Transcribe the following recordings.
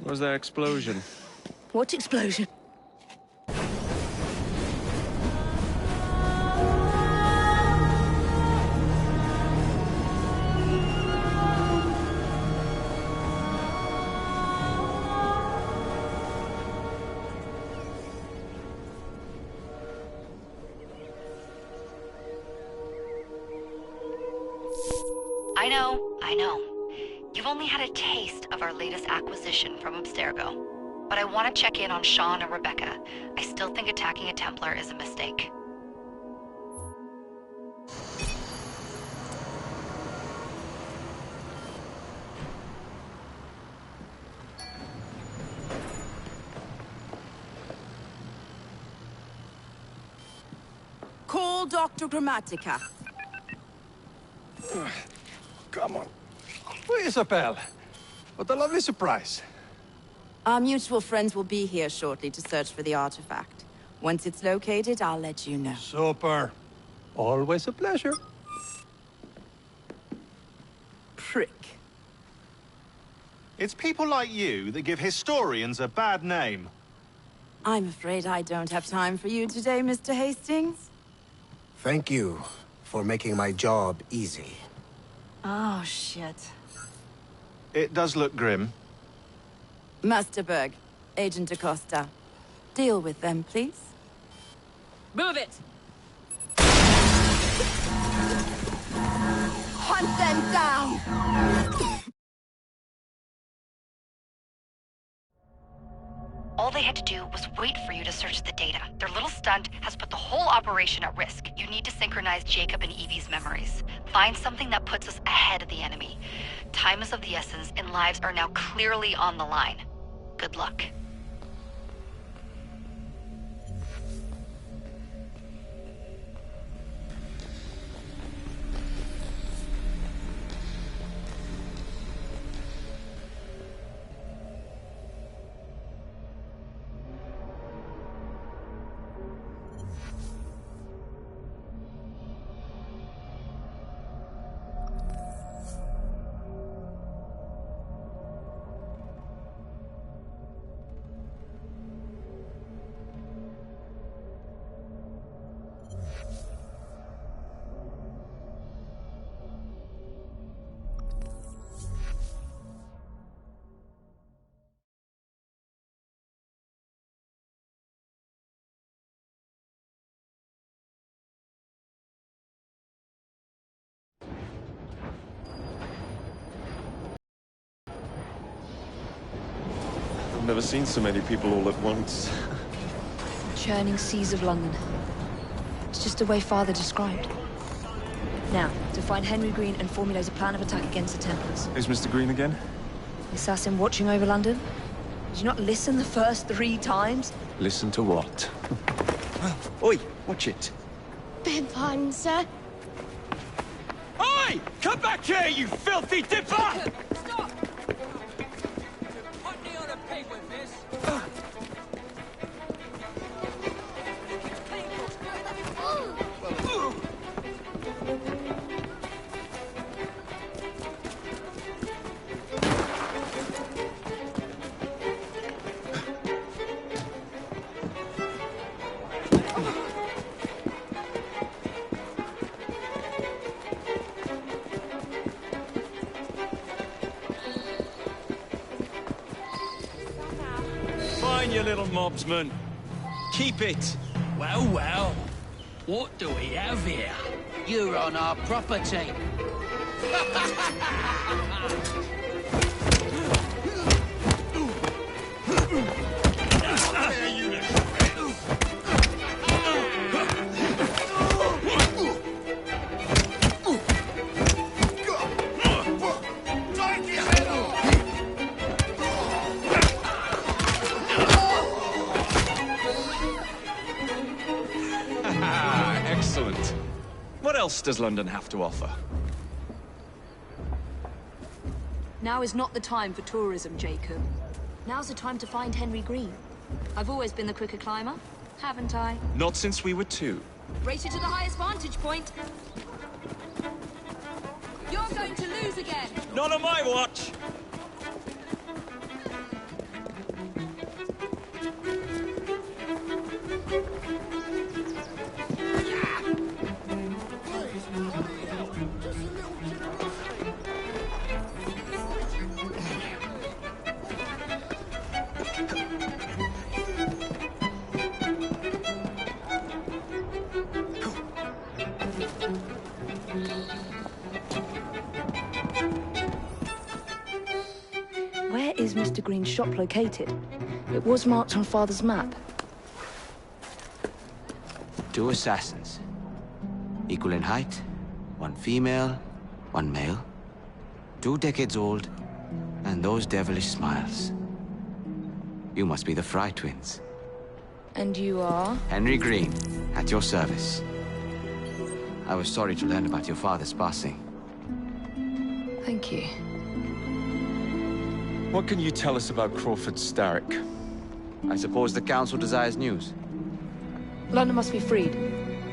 Was that explosion? What explosion? I know. You've only had a taste of our latest acquisition from Abstergo. But I want to check in on Sean and Rebecca. I still think attacking a Templar is a mistake. Call Dr. Grammatica. Come on. Isabel. What a lovely surprise. Our mutual friends will be here shortly to search for the artifact. Once it's located, I'll let you know. Super. Always a pleasure. Prick. It's people like you that give historians a bad name. I'm afraid I don't have time for you today, Mr. Hastings. Thank you for making my job easy. Oh, shit. It does look grim. Master Berg, Agent Acosta. Deal with them, please. Move it! Hunt them down! All they had to do was wait for you to search the data. Their little stunt has put the whole operation at risk. You need to synchronize Jacob and Evie's memories. Find something that puts us ahead of the enemy. Time is of the essence, and lives are now clearly on the line. Good luck. I've never seen so many people all at once. Churning seas of London. It's just the way Father described. Now, to find Henry Green and formulate a plan of attack against the Templars. Who's Mr. Green again? The assassin watching over London? Did you not listen the first 3 times? Listen to what? Oi, watch it. Beg pardon, sir. Oi! Come back here, you filthy dipper! Stop! Put me on a paper, miss. Fine, you little mobsman. Keep it. Well, well. What do we have here? You're on our property. Excellent. What else does London have to offer? Now is not the time for tourism, Jacob. Now's the time to find Henry Green. I've always been the quicker climber, haven't I? Not since we were 2. Race you to the highest vantage point. going to lose again. Not on my watch! Where is Mr. Green's shop located? It was marked on Father's map. 2 assassins. Equal in height, 1 female, 1 male. 2 decades old, and those devilish smiles. You must be the Fry twins. And you are? Henry Green, at your service. I was sorry to learn about your father's passing. Thank you. What can you tell us about Crawford Starrick? I suppose the Council desires news. London must be freed,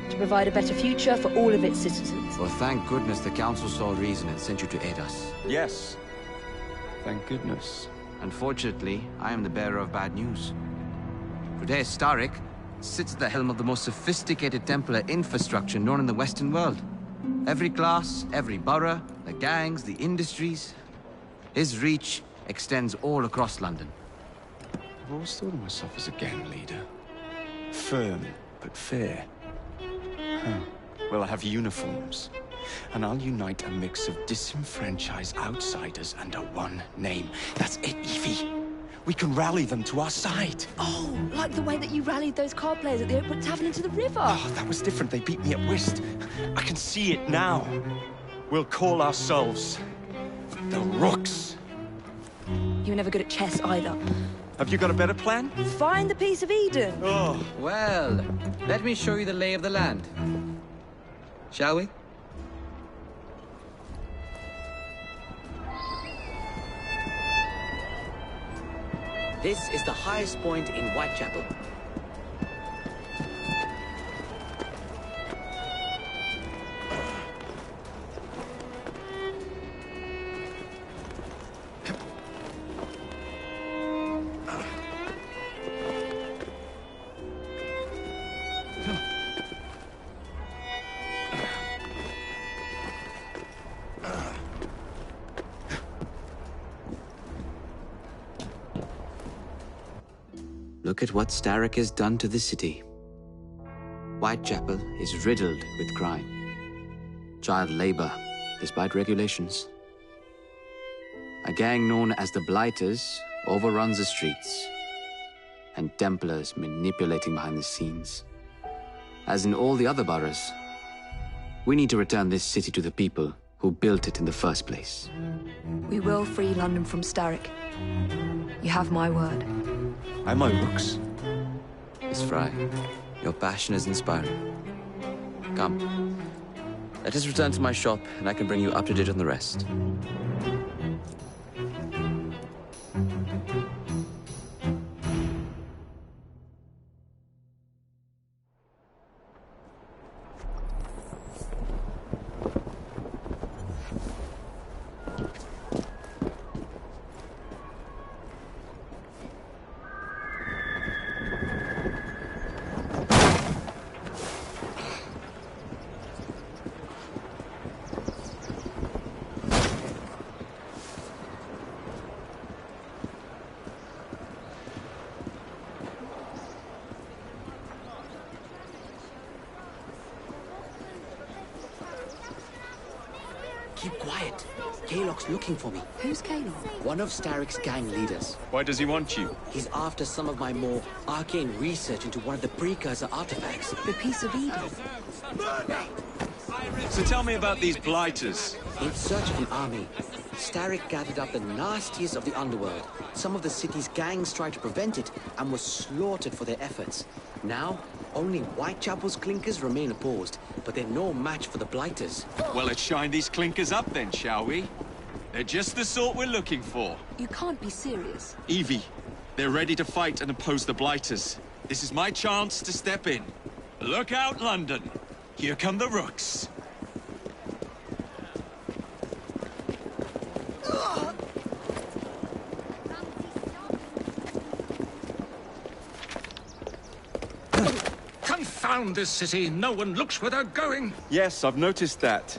to provide a better future for all of its citizens. Well, thank goodness the Council saw reason and sent you to aid us. Yes. Thank goodness. Unfortunately, I am the bearer of bad news. Today, Starrick sits at the helm of the most sophisticated Templar infrastructure known in the Western world. Every class, every borough, the gangs, the industries. His reach extends all across London. I've always thought of myself as a gang leader. Firm, but fair. Huh. Well, I have uniforms. And I'll unite a mix of disenfranchised outsiders under one name. That's it, Evie. We can rally them to our side. Oh, like the way that you rallied those card players at the Oakwood Tavern into the river. Oh, that was different. They beat me at whist. I can see it now. We'll call ourselves the Rooks. You were never good at chess either. Have you got a better plan? Find the piece of Eden. Oh. Well, let me show you the lay of the land. Shall we? This is the highest point in Whitechapel. Look at what Starrick has done to the city. Whitechapel is riddled with crime. Child labor, despite regulations. A gang known as the Blighters overruns the streets, and Templars manipulating behind the scenes. As in all the other boroughs, we need to return this city to the people who built it in the first place. We will free London from Starrick. You have my word. And my Rooks. Miss Fry, your passion is inspiring. Come, let us return to my shop, and I can bring you up to date on the rest. Keep quiet. Kaylock's looking for me. Who's Kaylock? One of Starrick's gang leaders. Why does he want you? He's after some of my more arcane research into one of the precursor artifacts. The piece of Eden. So tell me about these Blighters. In search of an army, Starrick gathered up the nastiest of the underworld. Some of the city's gangs tried to prevent it and were slaughtered for their efforts. Now, only Whitechapel's clinkers remain opposed, but they're no match for the Blighters. Well, let's shine these clinkers up then, shall we? They're just the sort we're looking for. You can't be serious. Evie, they're ready to fight and oppose the Blighters. This is my chance to step in. Look out, London. Here come the Rooks. confound this city. No one looks where they're going. Yes, I've noticed that.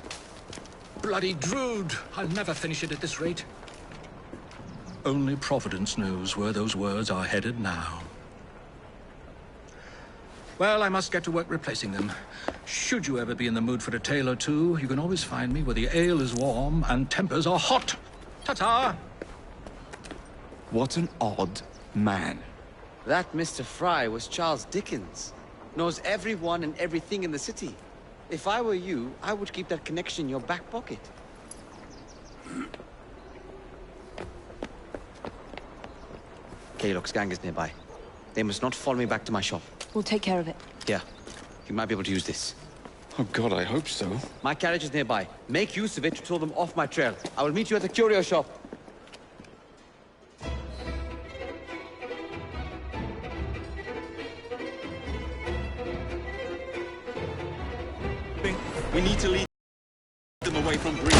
Bloody Drood. I'll never finish it at this rate. Only Providence knows where those words are headed now. Well, I must get to work replacing them. Should you ever be in the mood for a tale or two, you can always find me where the ale is warm and tempers are hot. Ta-ta! What an odd man. That Mr. Fry was Charles Dickens. Knows everyone and everything in the city. If I were you, I would keep that connection in your back pocket. Kaylock's gang is nearby. They must not follow me back to my shop. We'll take care of it. Here, you might be able to use this. Oh God, I hope so. My carriage is nearby. Make use of it to throw them off my trail. I will meet you at the curio shop. We need to lead them away from Green.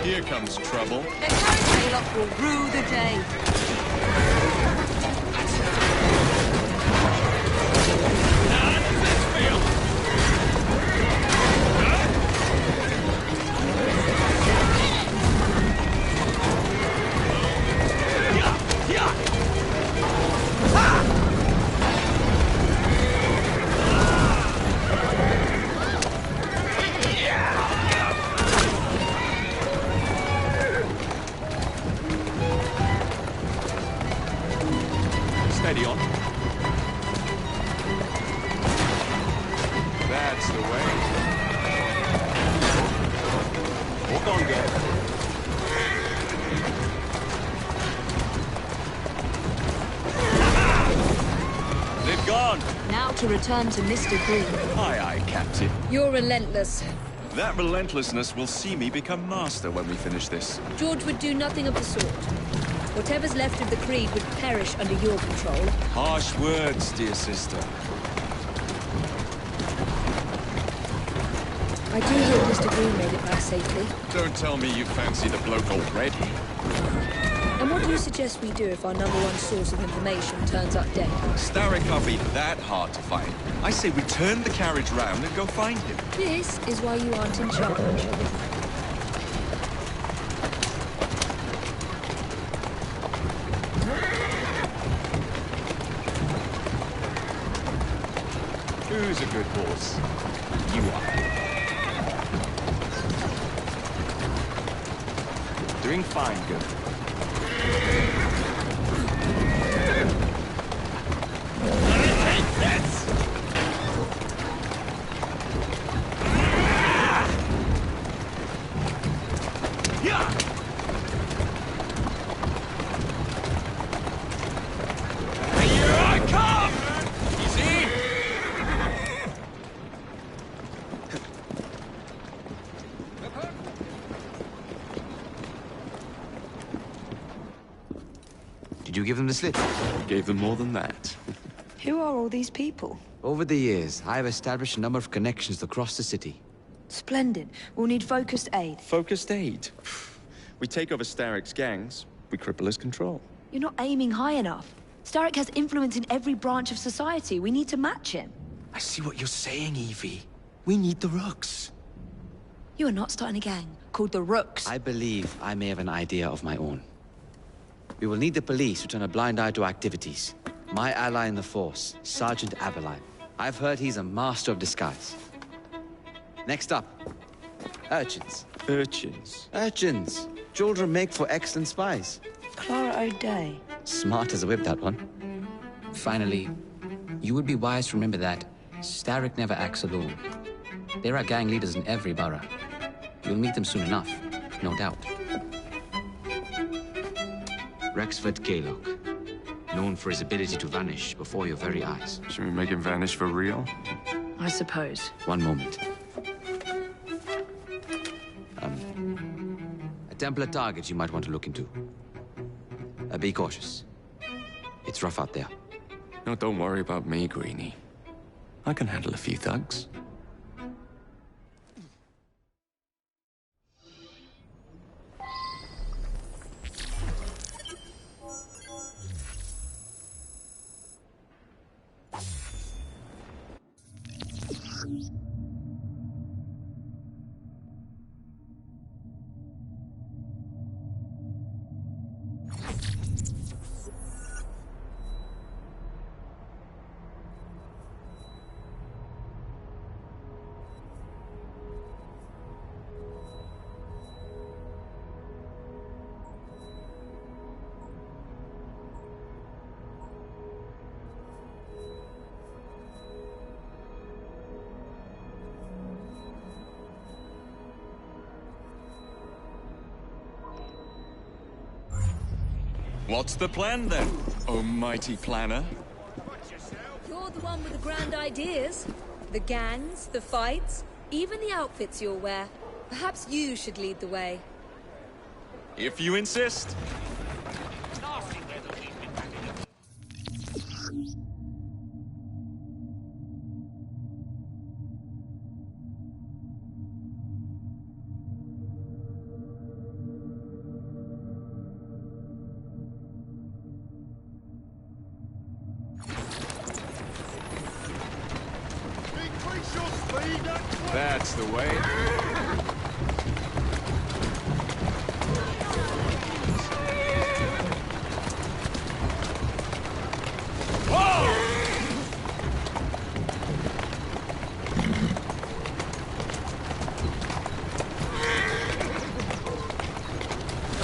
Here comes trouble. Kaylock will rue the day. Steady on. That's the way. Walk on, girl. They've gone. Now to return to Mr. Green. Aye, aye, Captain. You're relentless. That relentlessness will see me become master when we finish this. George would do nothing of the sort. Whatever's left of the Creed would perish under your control. Harsh words, dear sister. I do hope Mr. Green made it back safely. Don't tell me you fancy the bloke already. And what do you suggest we do if our number one source of information turns up dead? Starrick can't be that hard to find. I say we turn the carriage round and go find him. This is why you aren't in charge. Who's a good horse? You are. Doing fine, good. Did you give them the slip? Gave them more than that. Who are all these people? Over the years, I have established a number of connections across the city. Splendid. We'll need focused aid. Focused aid. We take over Starrick's gangs, we cripple his control. You're not aiming high enough. Starrick has influence in every branch of society. We need to match him. I see what you're saying, Evie. We need the Rooks. You are not starting a gang called the Rooks. I believe I may have an idea of my own. We will need the police to turn a blind eye to activities. My ally in the force, Sergeant Aberline. I've heard he's a master of disguise. Next up, urchins. Urchins? Urchins. Children make for excellent spies. Clara O'Day. Smart as a whip, that one. Finally, you would be wise to remember that Starrick never acts alone. There are gang leaders in every borough. You'll meet them soon enough, no doubt. Rexford Kaylock, known for his ability to vanish before your very eyes. Should we make him vanish for real? I suppose. One moment. A Templar target you might want to look into. Be cautious. It's rough out there. No, don't worry about me, Greenie. I can handle a few thugs. What's the plan then, oh mighty planner? You're the one with the grand ideas. The gangs, the fights, even the outfits you'll wear. Perhaps you should lead the way. If you insist. That's the way.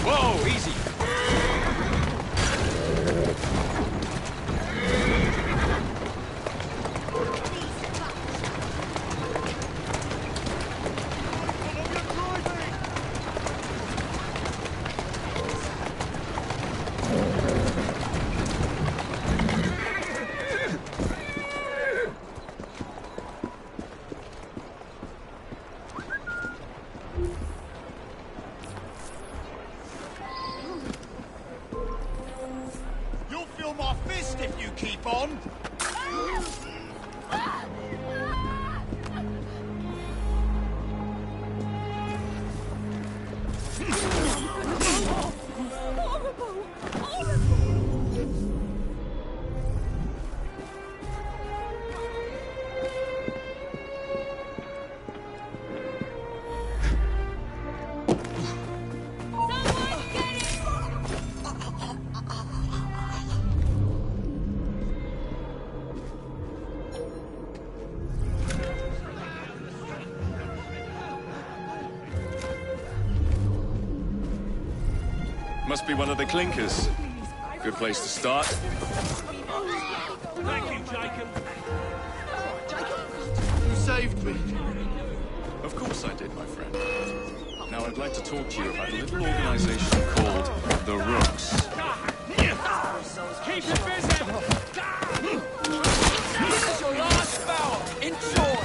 Whoa, easy. You'll feel my fist if you keep on. Must be one of the clinkers. Good place to start. Thank you, Jacob. You saved me. Of course I did, my friend. Now I'd like to talk to you about a little organization called the Rooks. Keep it busy! This is your last bout! Enjoy!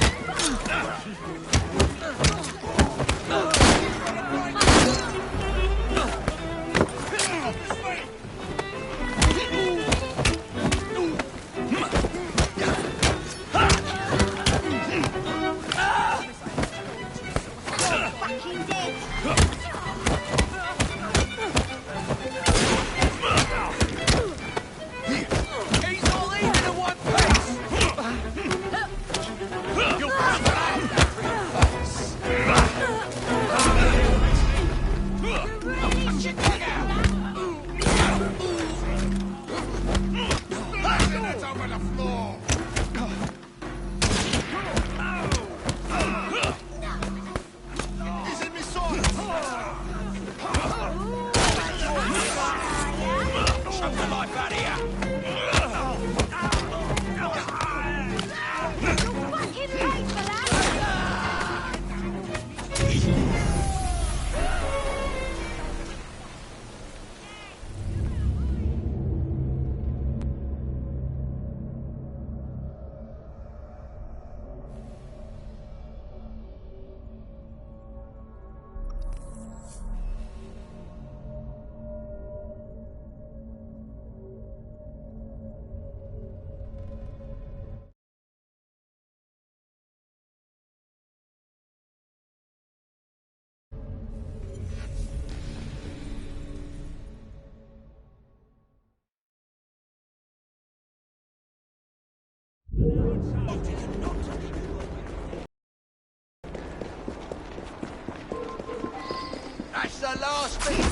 That's the last bit!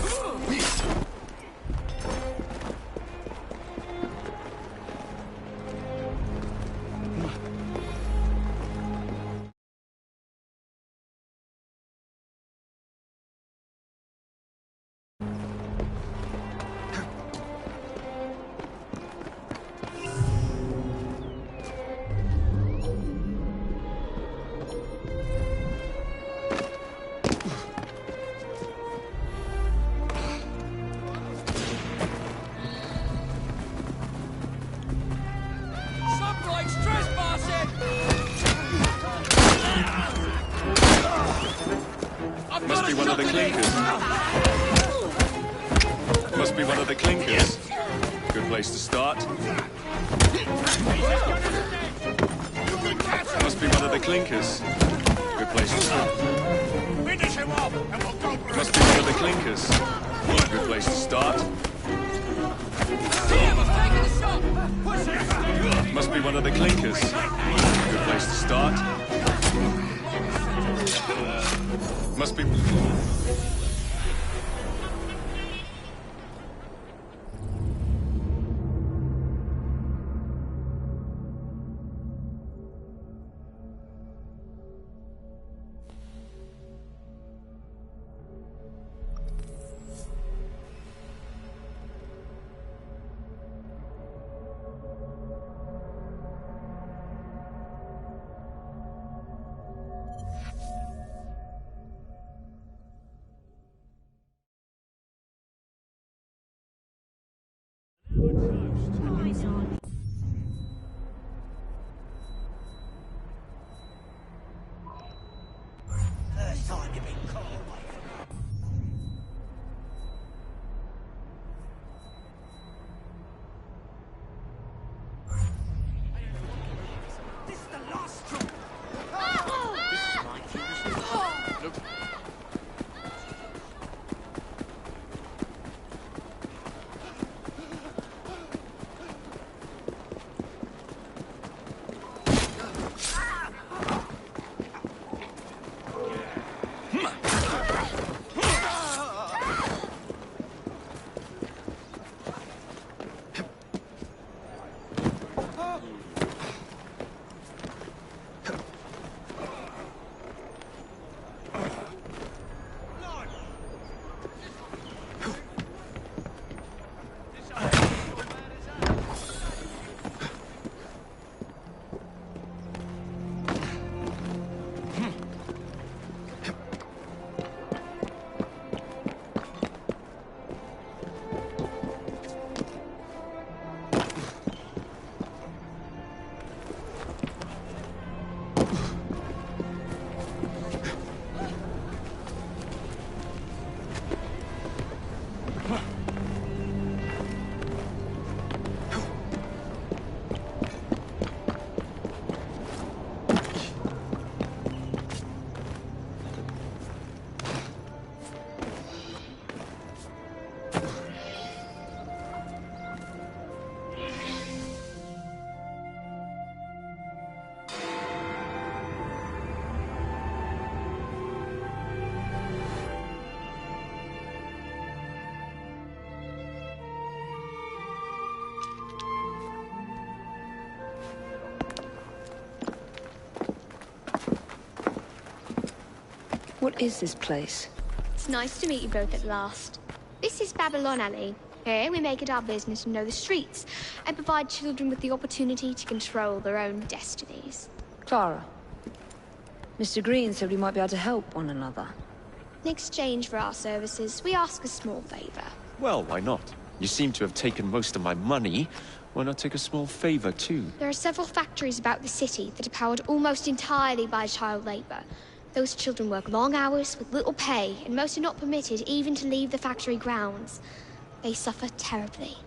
the clinkers. Must be one of the clinkers. Good place to start. Must be one of the clinkers. Good place to start. Finish him off, and we'll go for Must be one of the clinkers. Good place to start. Must be one of the clinkers. Good place to start. Must be... What is this place? It's nice to meet you both at last. This is Babylon Alley. Here we make it our business to know the streets and provide children with the opportunity to control their own destinies. Clara. Mr. Green said we might be able to help one another. In exchange for our services, we ask a small favor. Well, why not? You seem to have taken most of my money. Why not take a small favor, too? There are several factories about the city that are powered almost entirely by child labor. Those children work long hours with little pay, and most are not permitted even to leave the factory grounds. They suffer terribly.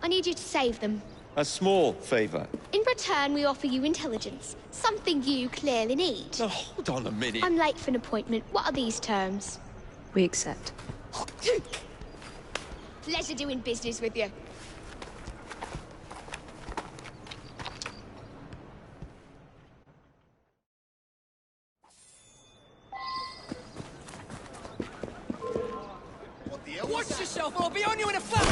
I need you to save them. A small favor. In return, we offer you intelligence, something you clearly need. Now, hold on a minute. I'm late for an appointment. What are these terms? We accept. Pleasure doing business with you. Watch yourself, or I'll be on you in a flash!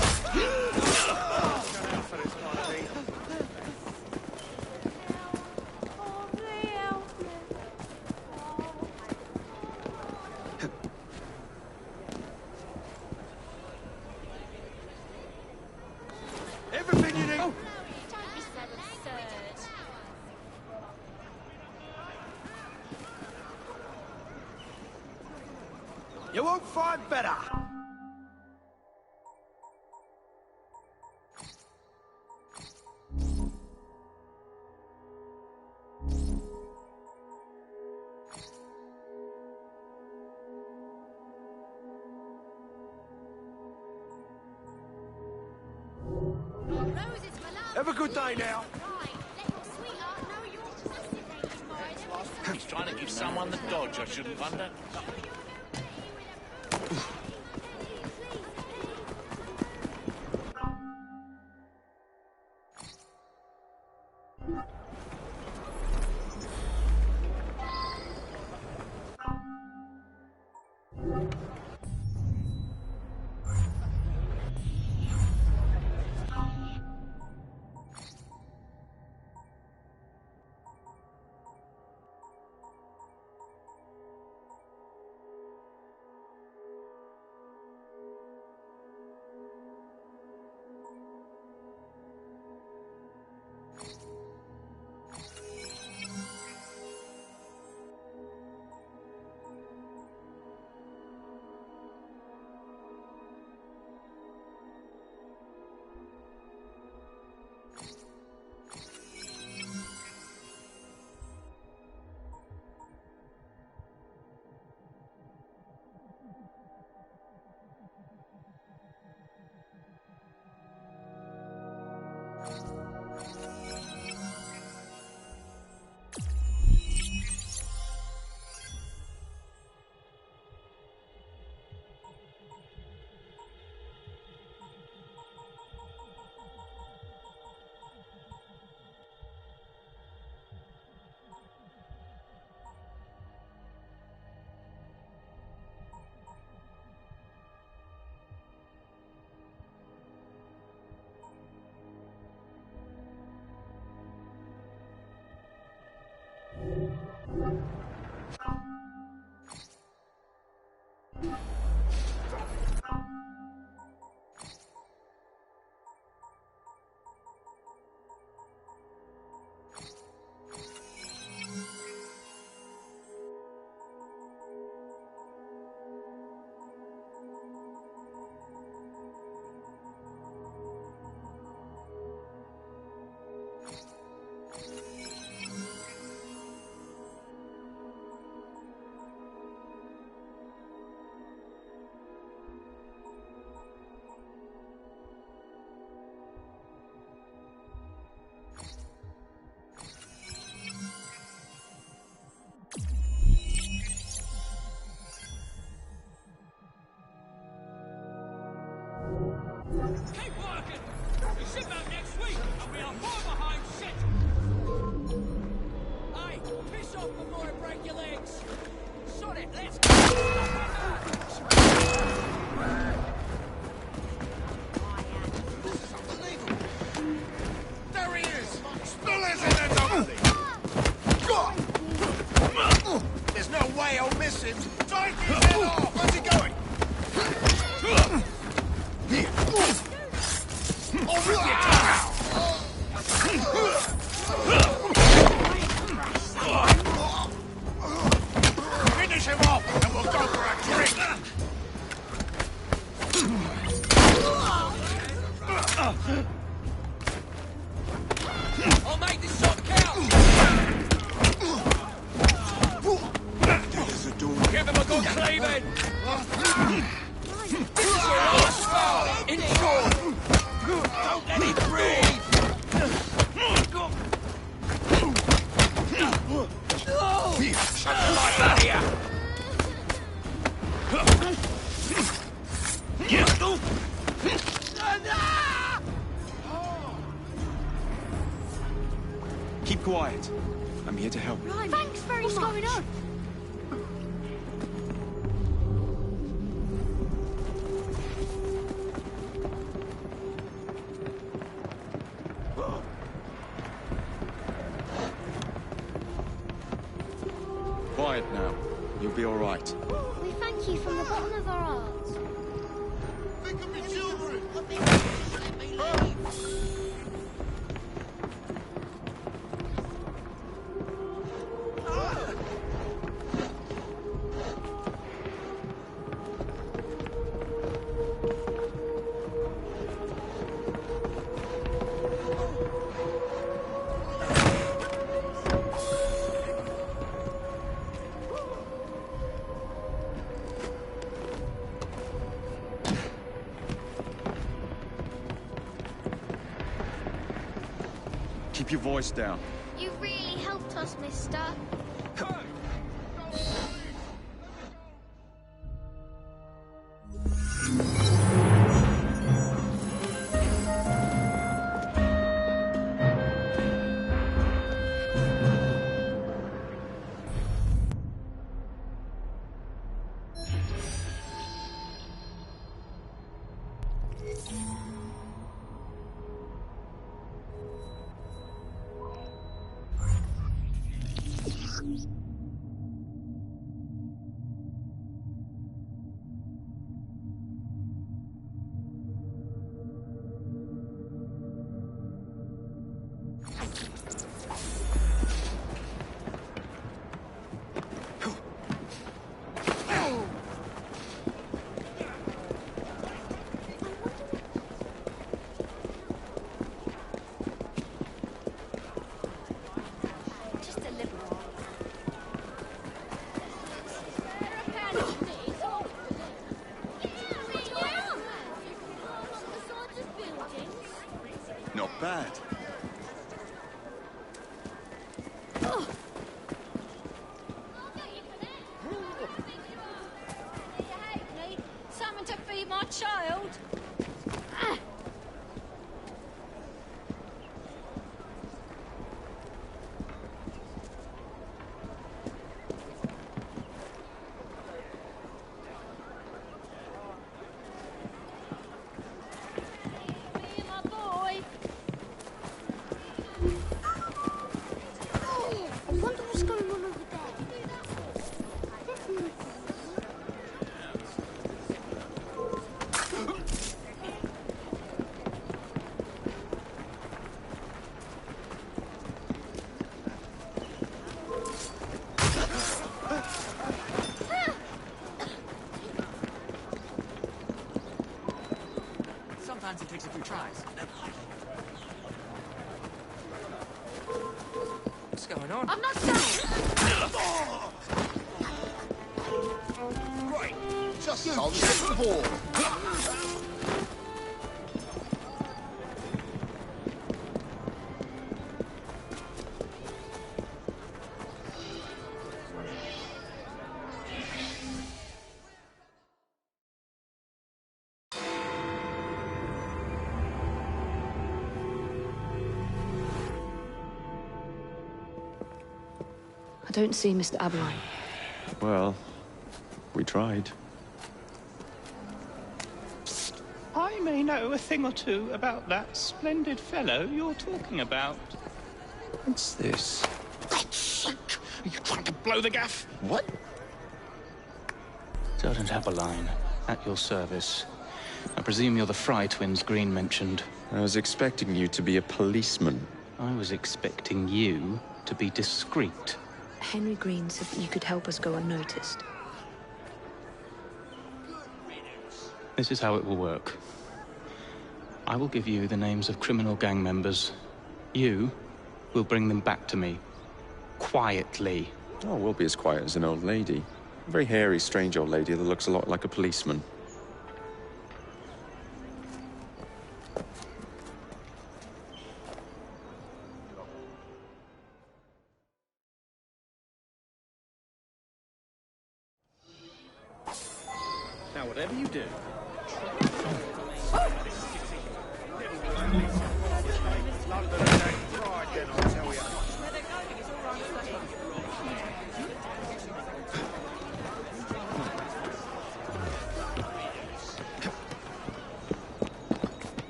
Everything you need! Oh. Don't be so absurd. You won't find better! Have a good day now. He's trying to give someone the dodge, I shouldn't wonder. Keep working! We ship out next week, and we are far behind shit! Hey, piss off before I break your legs! Sod it, let's go! This is unbelievable! There he is! Still isn't it, Dominic? There's no way I'll miss him! Take his head off! Where's he going? Here! I'll rip your tongue out! Finish him off, and we'll go for a drink! I'll make this shot count! There's a door. Give him a good cleaving! This is your last spell! In short! Don't let him breathe! Shut the light out here! Keep quiet. I'm here to help. Right. Thanks very much. What's going on? Quiet now. You'll be all right. We thank you from the bottom of our hearts. Think of your children! Keep your voice down. You really helped us, mister. Not bad. Something to feed my child. I wonder what's going on over there. Sometimes it takes a few tries. What's going on? I'm not done. Right, just as I was saying before. I don't see Mr. Aberline. Well, we tried. I may know a thing or two about that splendid fellow you're talking about. What's this? God's sake! Are you trying to blow the gaff? What? Sergeant Aberline, at your service. I presume you're the Fry twins Green mentioned. I was expecting you to be a policeman. I was expecting you to be discreet. Henry Green said that you could help us go unnoticed. This is how it will work. I will give you the names of criminal gang members. You will bring them back to me. Quietly. Oh, we'll be as quiet as an old lady. A very hairy, strange old lady that looks a lot like a policeman. Now, whatever you do,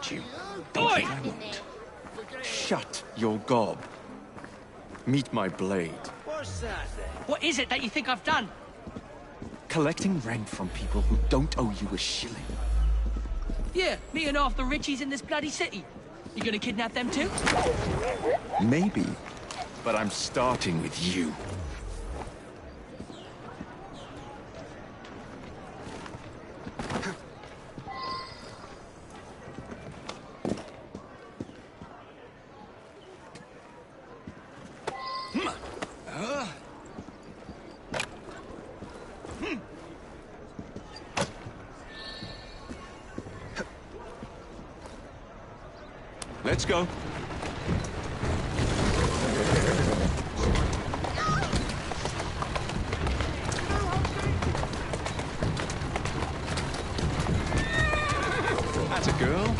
hurt you. Oi! I won't. Shut your gob. Meet my blade. What is it that you think I've done? Collecting rent from people who don't owe you a shilling. Yeah, me and half the richies in this bloody city. You gonna kidnap them too? Maybe, but I'm starting with you. Let's go. That's a girl.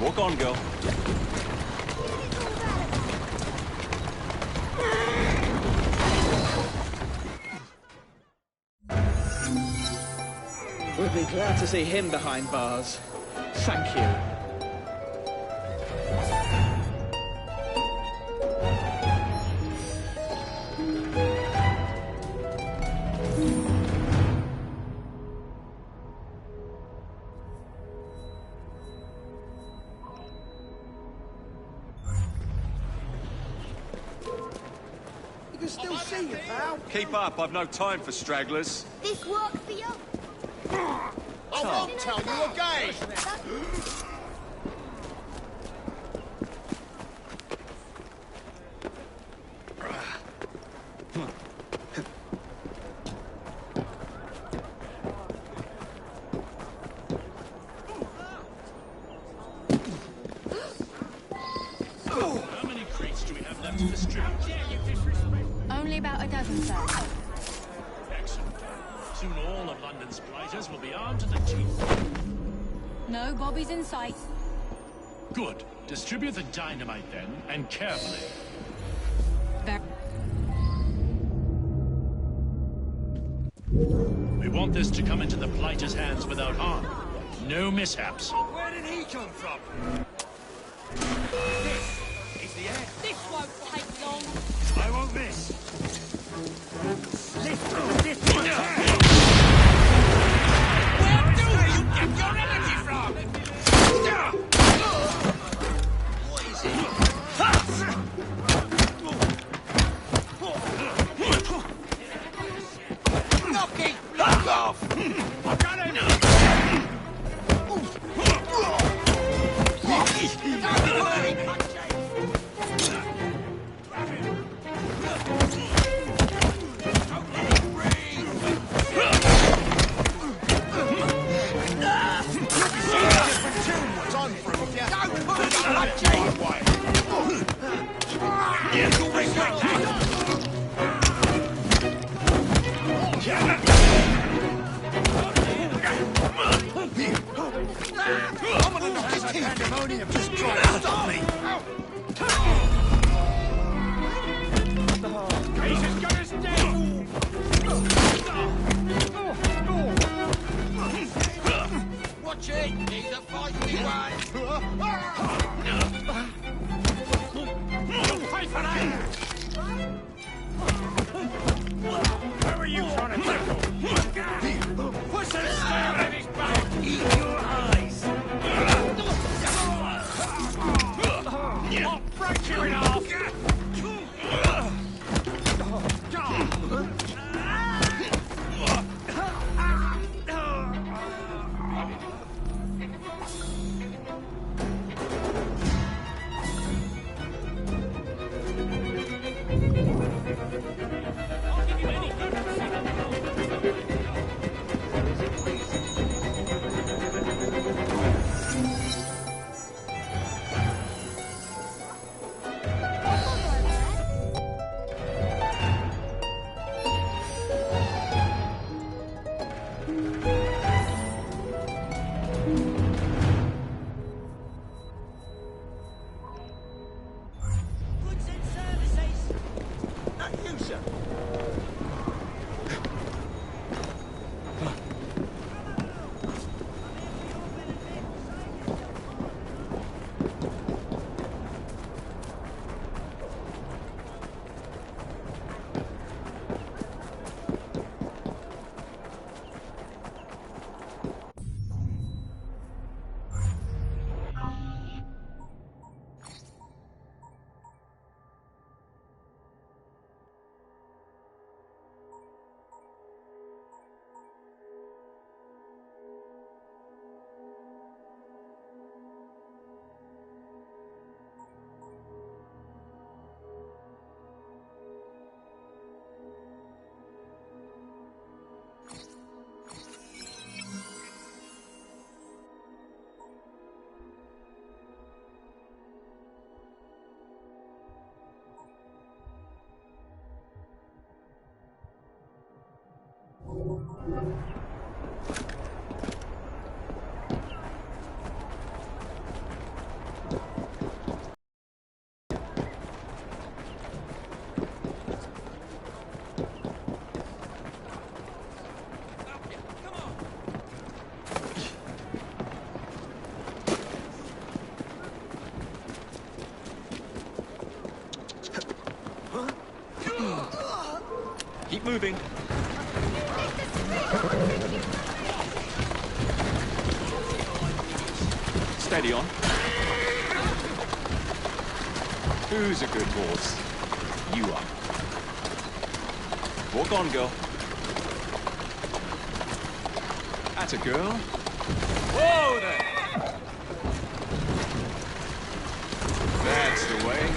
Walk on, girl. We'll be glad to see him behind bars. Thank you. You can still see you, pal. Keep up, I've no time for stragglers. This work for you? I won't tell you again! How many crates do we have left to distribute? Only about a dozen, sir. Excellent. Soon all of London's blighters will be armed to the teeth. No bobbies in sight. Good. Distribute the dynamite then, and carefully. We want this to come into the blighter's hands without harm. No mishaps. Where did he come from? This is the air. This won't take long. I won't miss. Lift through this one. Where do you get your energy from? What is it? Knock it! Knock off! I've got him! I'm gonna knock his pandemonium just trying to stop me! He's as good as dead! Watch it! He's a feisty one! You'll pay for that! Who are you trying to tackle? Put some steel in his back! Eat your eyes! I'll break you in half! Keep moving. Steady on. Who's a good horse? You are. Walk on, girl. Atta girl. Whoa there! That's the way.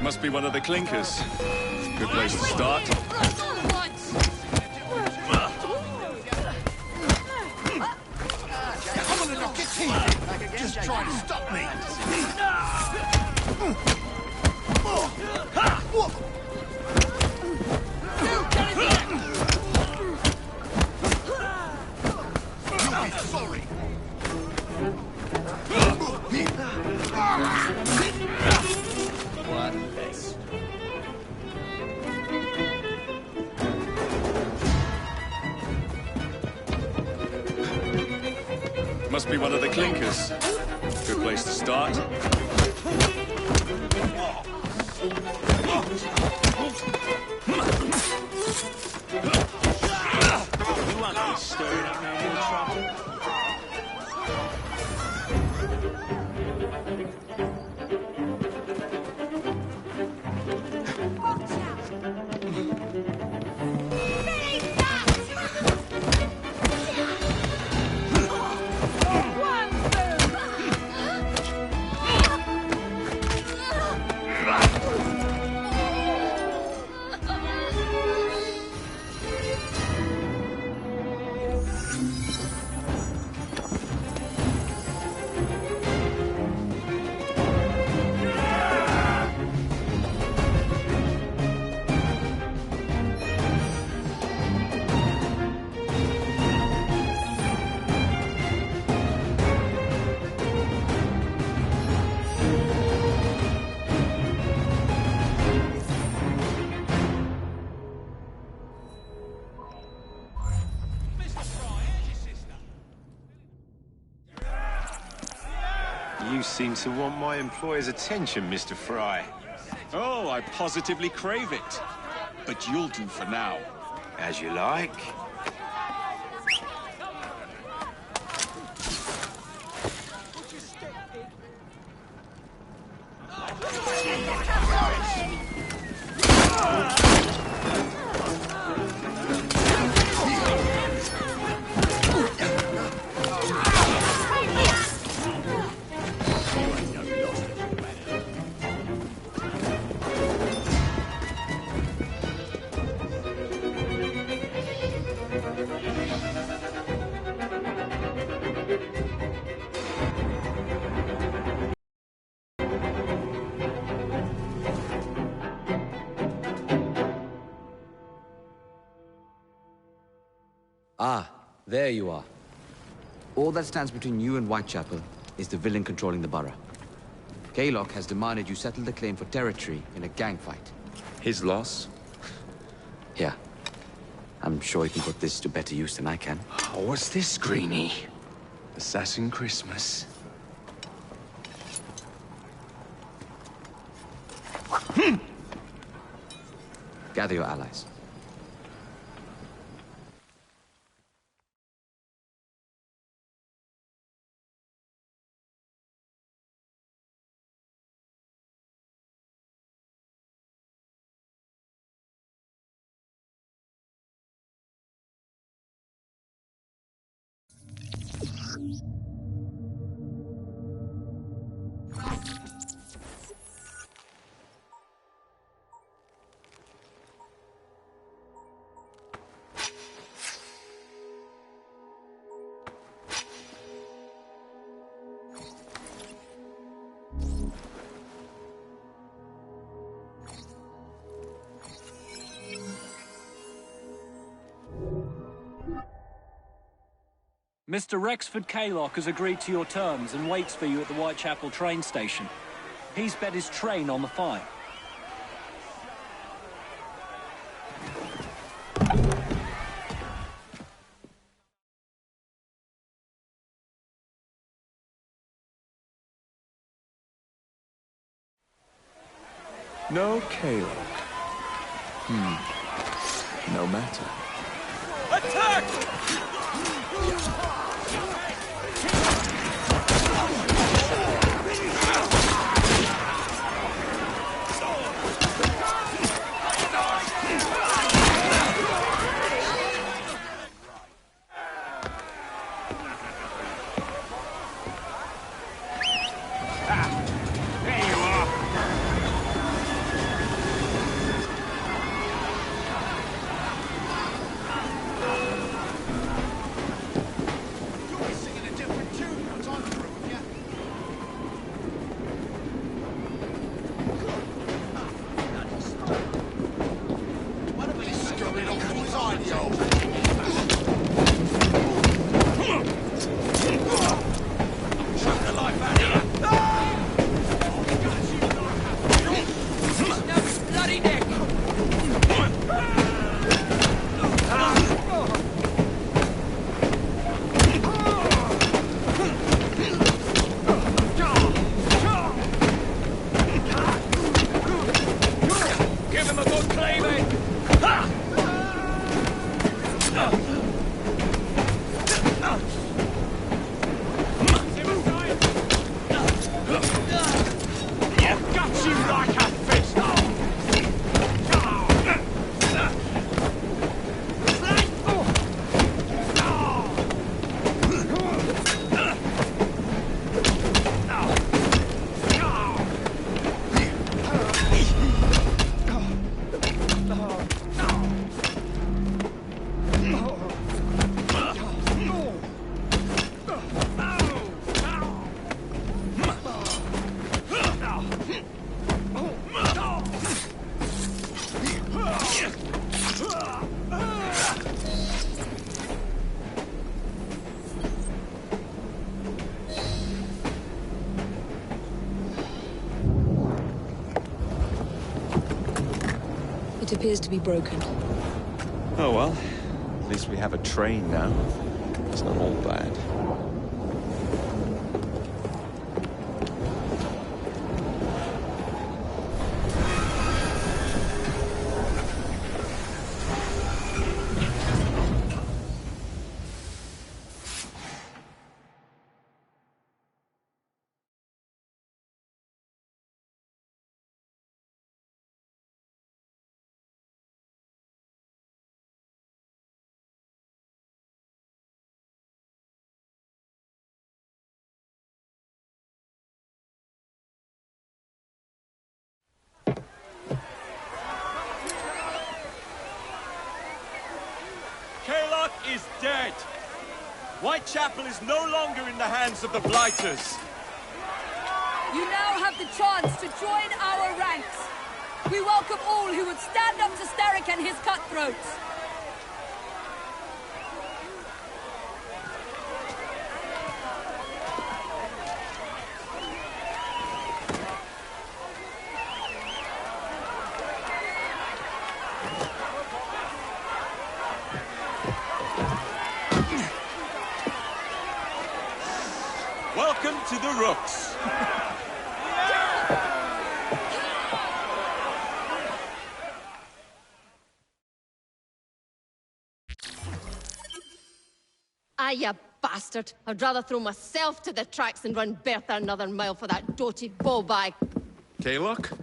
Must be one of the clinkers. Good place to start. I'm gonna knock your teeth! Just try to stop me! You'll be sorry! One less. Must be one of the clinkers. Good place to start. You won't be stirring up no more trouble. You seem to want my employer's attention, Mr. Fry. Oh, I positively crave it. But you'll do for now. As you like. Ah, there you are. All that stands between you and Whitechapel is the villain controlling the borough. Kaylock has demanded you settle the claim for territory in a gang fight. His loss? Yeah. I'm sure he can put this to better use than I can. Oh, what's this, Greenie? Assassin Christmas? Gather your allies. Mr. Rexford Kaylock has agreed to your terms and waits for you at the Whitechapel train station. He's bet his train on the fight. No Kaylock. No matter. Attack! It appears to be broken. Oh well, at least we have a train now. It's not all bad. is dead. Whitechapel is no longer in the hands of the Blighters. You now have the chance to join our ranks. We welcome all who would stand up to Starrick and his cutthroats. Welcome to the Rooks. Ah, you bastard. I'd rather throw myself to the tracks than run Bertha another mile for that doty bowbag. Kaylock?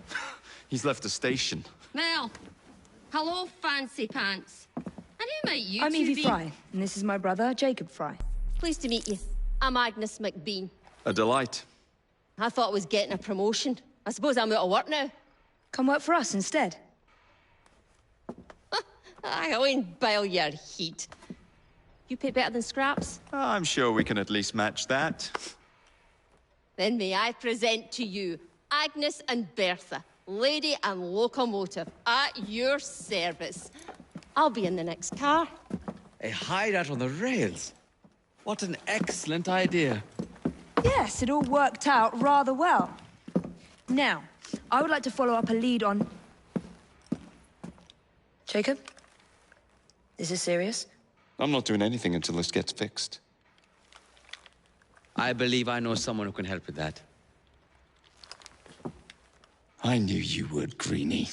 He's left the station. Mel. Hello, fancy pants. And who might you I'm two Evie be? Fry, and this is my brother, Jacob Fry. Pleased to meet you. I'm Agnes McBean. A delight. I thought I was getting a promotion. I suppose I'm out of work now. Come work for us instead. I won't bile your heat. You pay better than scraps? I'm sure we can at least match that. Then may I present to you Agnes and Bertha, lady and locomotive, at your service. I'll be in the next car. A hideout on the rails. What an excellent idea. Yes, it all worked out rather well. Now, I would like to follow up a lead on... Jacob? Is this serious? I'm not doing anything until this gets fixed. I believe I know someone who can help with that. I knew you would, Greenie.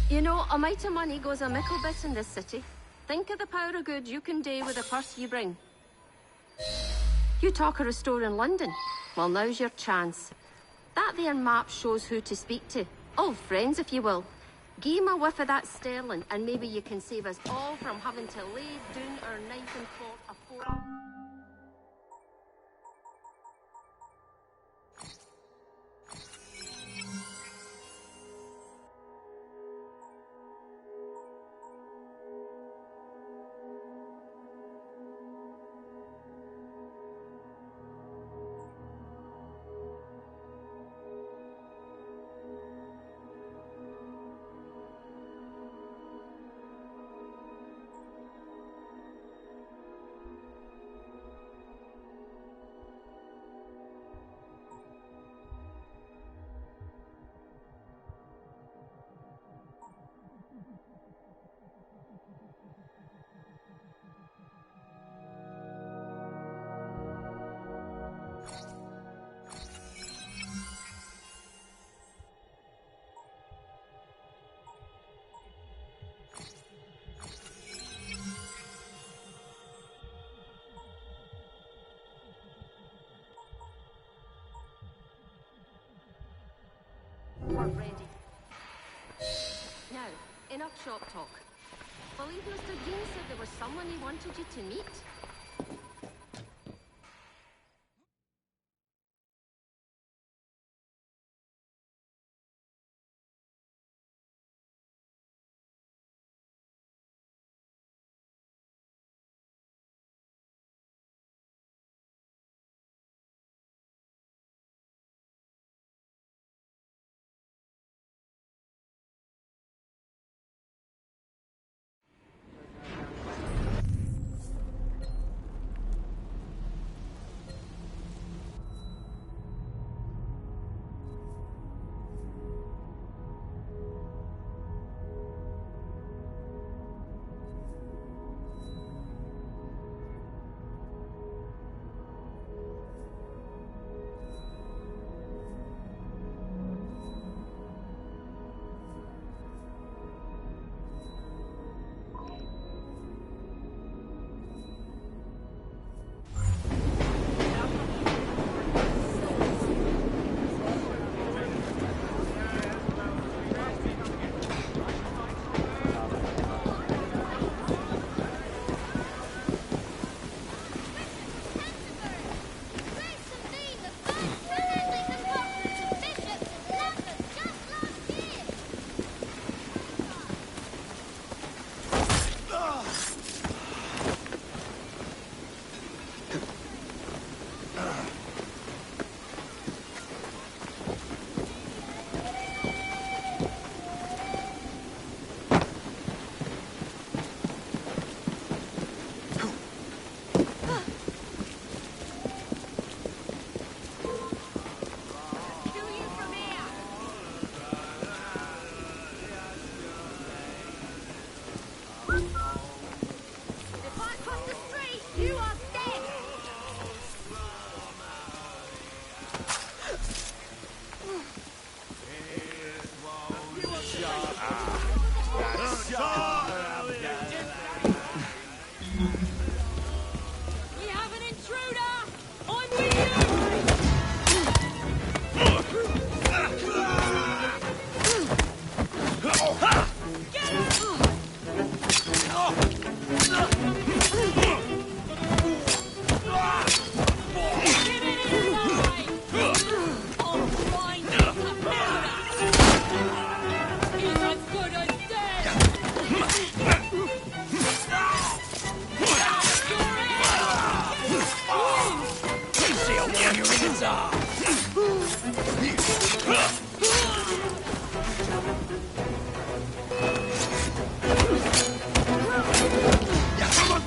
You know, a mite of money goes a mickle bit in this city. Think of the power of good you can do with the purse you bring. You talk of a store in London. Well, now's your chance. That there map shows who to speak to. Old friends, if you will. Give 'em a whiff of that sterling, and maybe you can save us all from having to lay down our knife and fork a fork. We're ready. Now, enough shop talk. Believe Mr. Dean said there was someone he wanted you to meet.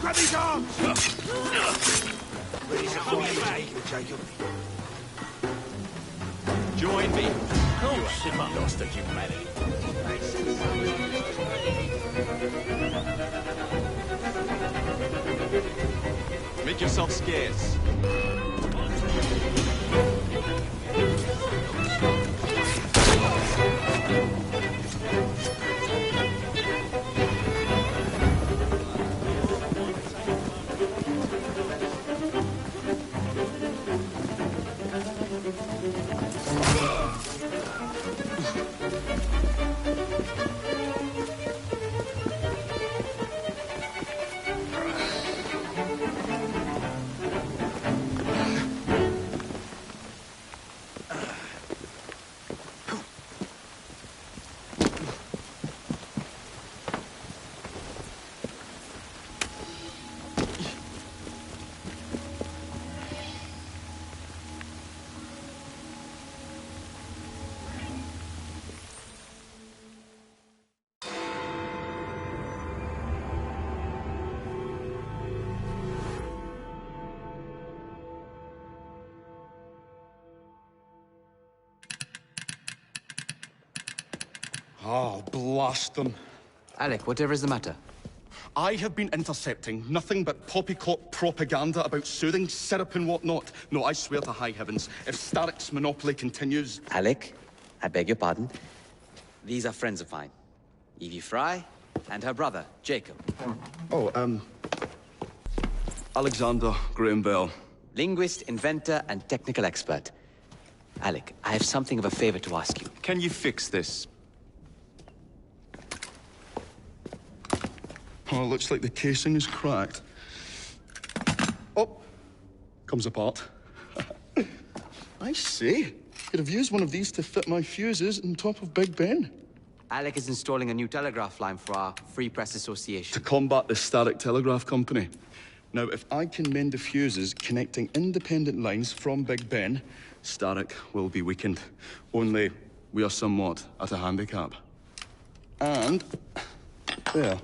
Grab his arms! Ready to pull you back, Jacob. Join me. You have lost to humanity. Make yourself scarce. Oh, blast them. Alec, whatever is the matter? I have been intercepting nothing but poppycock propaganda about soothing syrup and whatnot. No, I swear to high heavens, if Starrick's monopoly continues... Alec, I beg your pardon. These are friends of mine. Evie Fry and her brother, Jacob. Oh, Alexander Graham Bell. Linguist, inventor, and technical expert. Alec, I have something of a favor to ask you. Can you fix this? Oh, looks like the casing is cracked. Oh, comes apart. I say, could have used one of these to fit my fuses on top of Big Ben. Alec is installing a new telegraph line for our Free Press Association. To combat the Starrick Telegraph Company. Now, if I can mend the fuses connecting independent lines from Big Ben, Starrick will be weakened. Only we are somewhat at a handicap. And... there.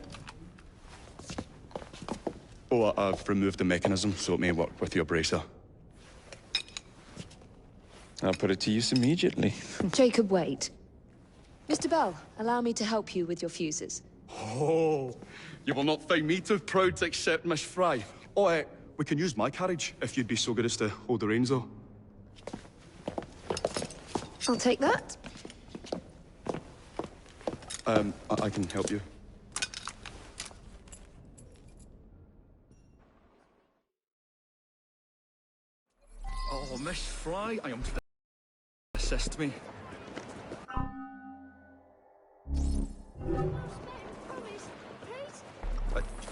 Oh, I've removed the mechanism so it may work with your bracer. I'll put it to use immediately. Jacob, wait. Mr. Bell, allow me to help you with your fuses. Oh, you will not find me too proud to accept Miss Fry. Oh, we can use my carriage, if you'd be so good as to hold the reins, though. I'll take that. I can help you. Oh, Miss Fry, I am to assist me.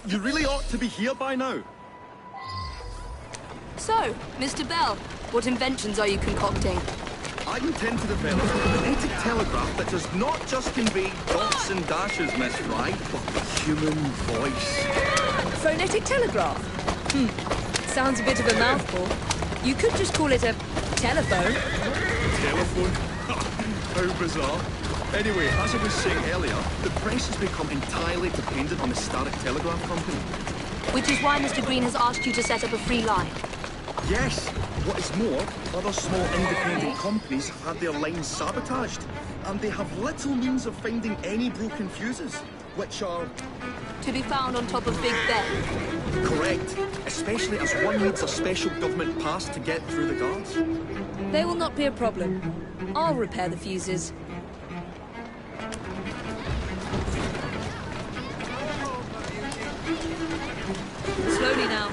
You really ought to be here by now. So, Mr. Bell, what inventions are you concocting? I intend to develop a phonetic telegraph that does not just convey dots and dashes, Miss Fry, but the human voice. Phonetic telegraph? Sounds a bit of a mouthful. You could just call it a telephone. Telephone? How bizarre. Anyway, as I was saying earlier, the press has become entirely dependent on the Starrick Telegraph Company. Which is why Mr. Green has asked you to set up a free line. Yes. What is more, other small independent companies have had their lines sabotaged, and they have little means of finding any broken fuses, which are... To be found on top of Big Ben. Correct. Especially as one needs a special government pass to get through the guards. They will not be a problem. I'll repair the fuses. Slowly now.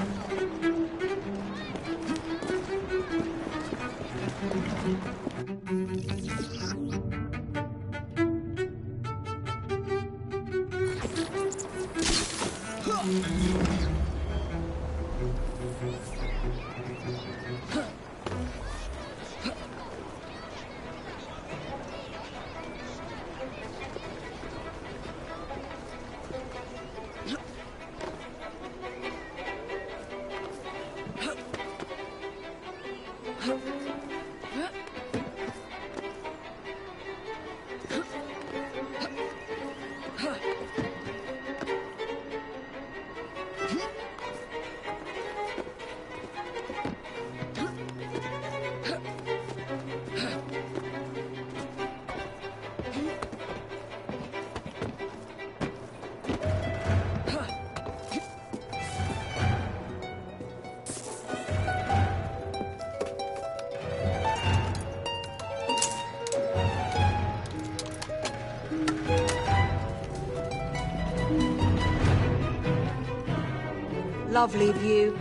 Lovely view.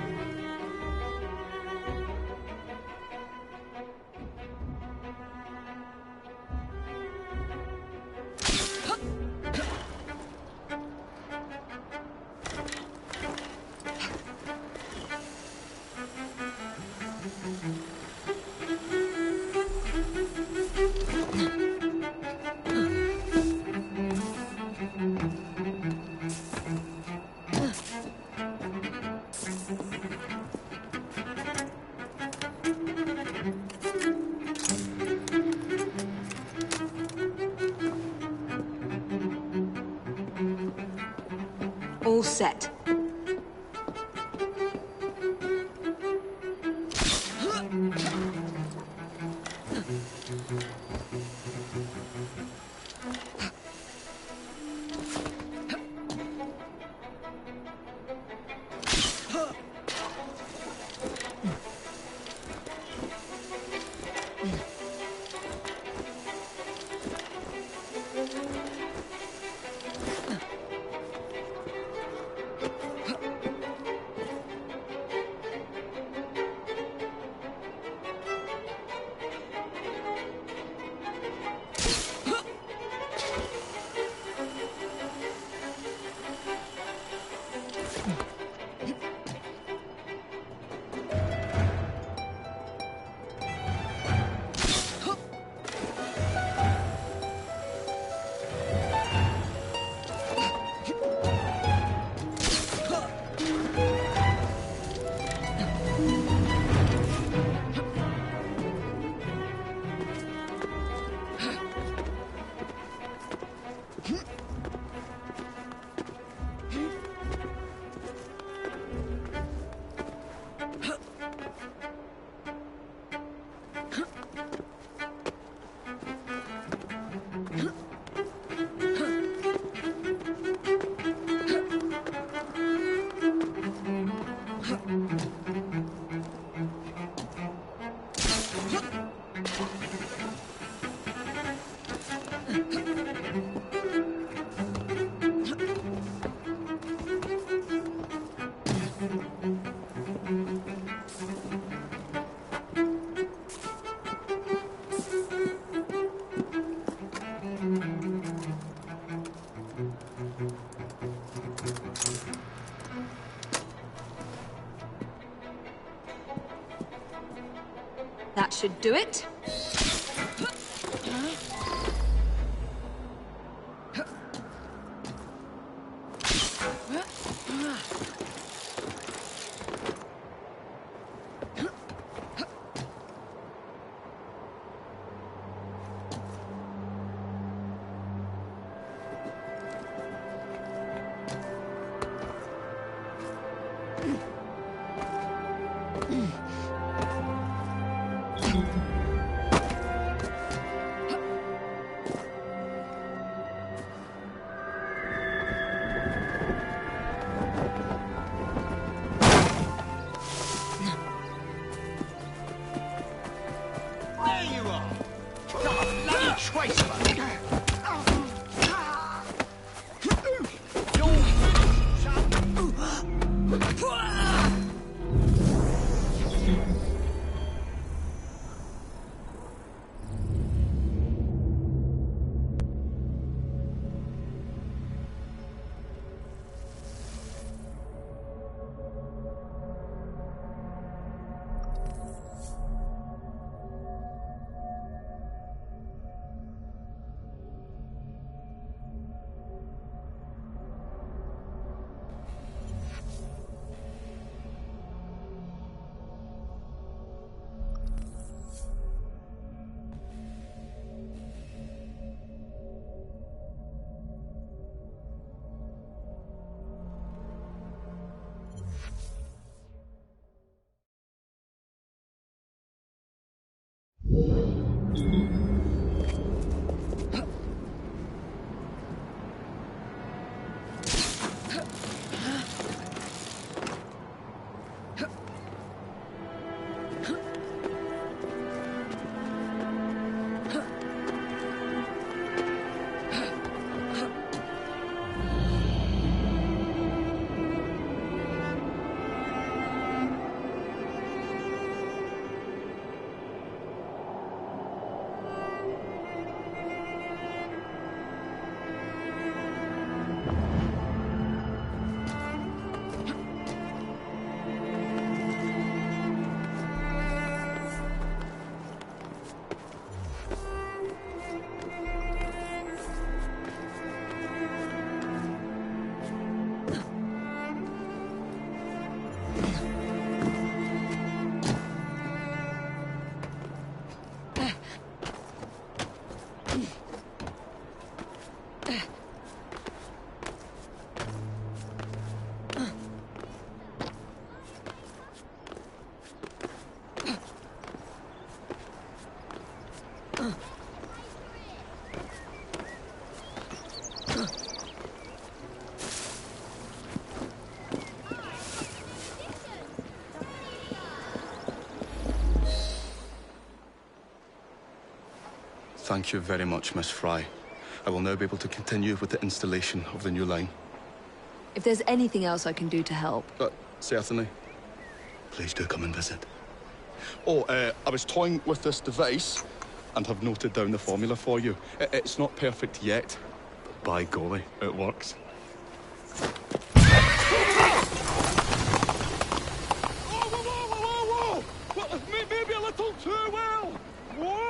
All set. That should do it. Tracer! Thank you very much, Miss Fry. I will now be able to continue with the installation of the new line. If there's anything else I can do to help... Certainly. Please do come and visit. Oh, I was toying with this device and have noted down the formula for you. It's not perfect yet, but by golly, it works. Whoa! Maybe a little too well! Whoa!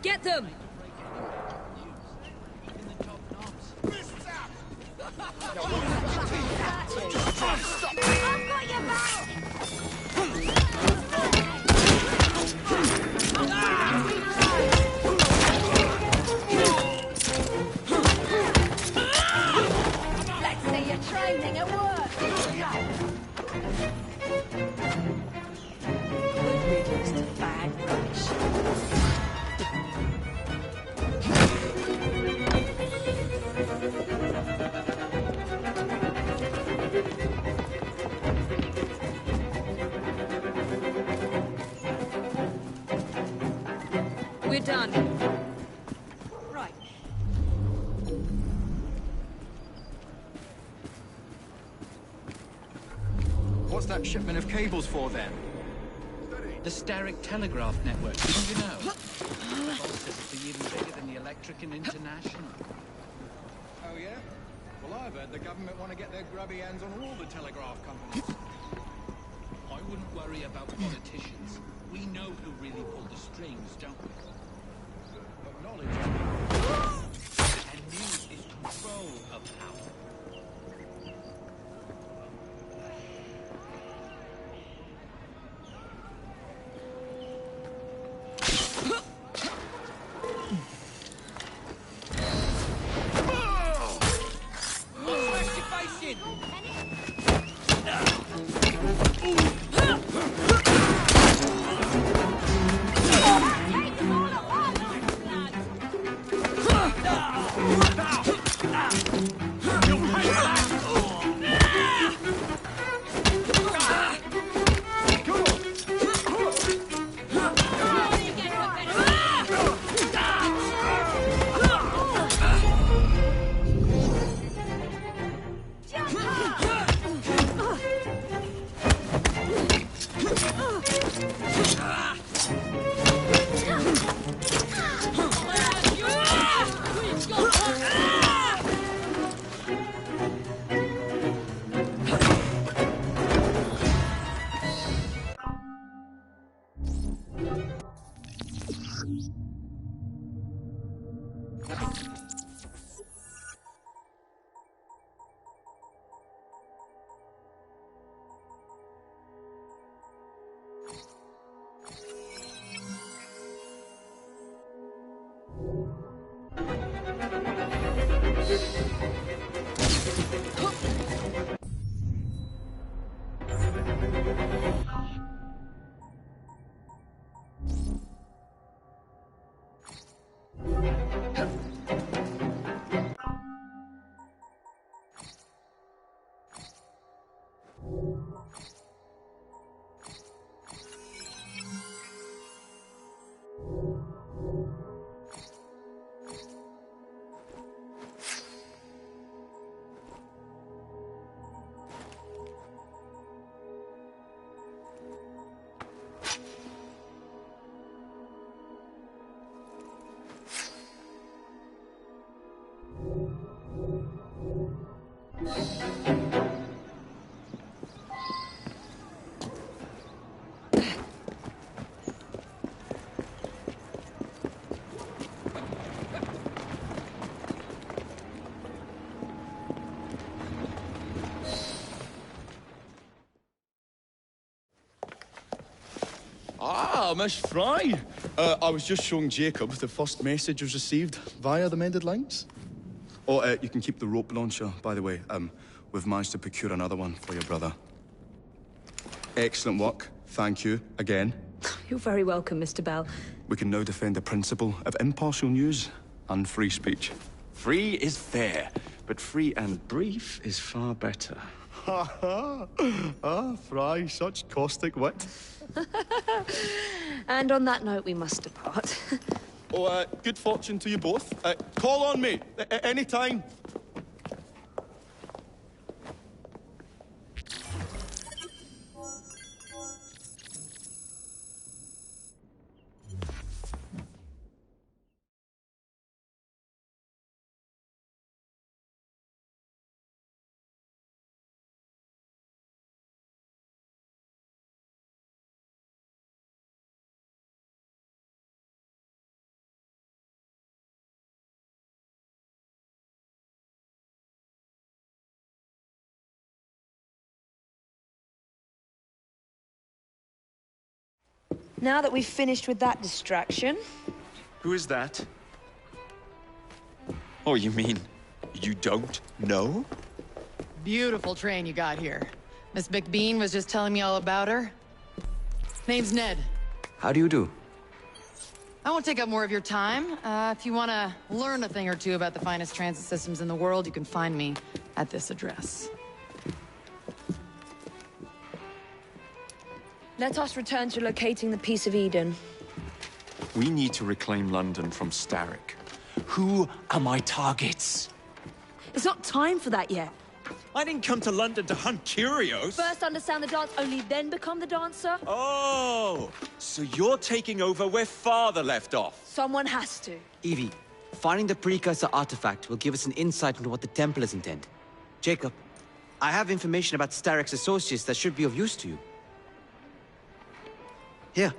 Get them! Let's see your training at work. Reduced to bag rubbish. We're done. Right. What's that shipment of cables for, then? The Starrick Telegraph Network, didn't you know? The boss says it's even bigger than the Electric and International. Oh, yeah? Well, I've heard the government want to get their grubby hands on all the telegraph companies. I wouldn't worry about politicians. We know who really pulled the strings, don't we? But knowledge... And news is control of power. Smash your face in! You'll Ah, Miss Fry. I was just showing Jacob the first message was received via the mended lines. Oh, you can keep the rope launcher, by the way. We've managed to procure another one for your brother. Excellent work. Thank you, again. You're very welcome, Mr. Bell. We can now defend the principle of impartial news and free speech. Free is fair, but free and brief is far better. Ha ha! Ah, Fry, such caustic wit. And on that note, we must depart. Oh, good fortune to you both. Call on me, anytime. Now that we've finished with that distraction... Who is that? Oh, you mean you don't know? Beautiful train you got here. Miss McBean was just telling me all about her. Name's Ned. How do you do? I won't take up more of your time. If you want to learn a thing or two about the finest transit systems in the world, you can find me at this address. Let us return to locating the Piece of Eden. We need to reclaim London from Starrick. Who are my targets? It's not time for that yet. I didn't come to London to hunt curios. First understand the dance, only then become the dancer. Oh, so you're taking over where Father left off. Someone has to. Evie, finding the precursor artifact will give us an insight into what the Templars intend. Jacob, I have information about Starrick's associates that should be of use to you. Here,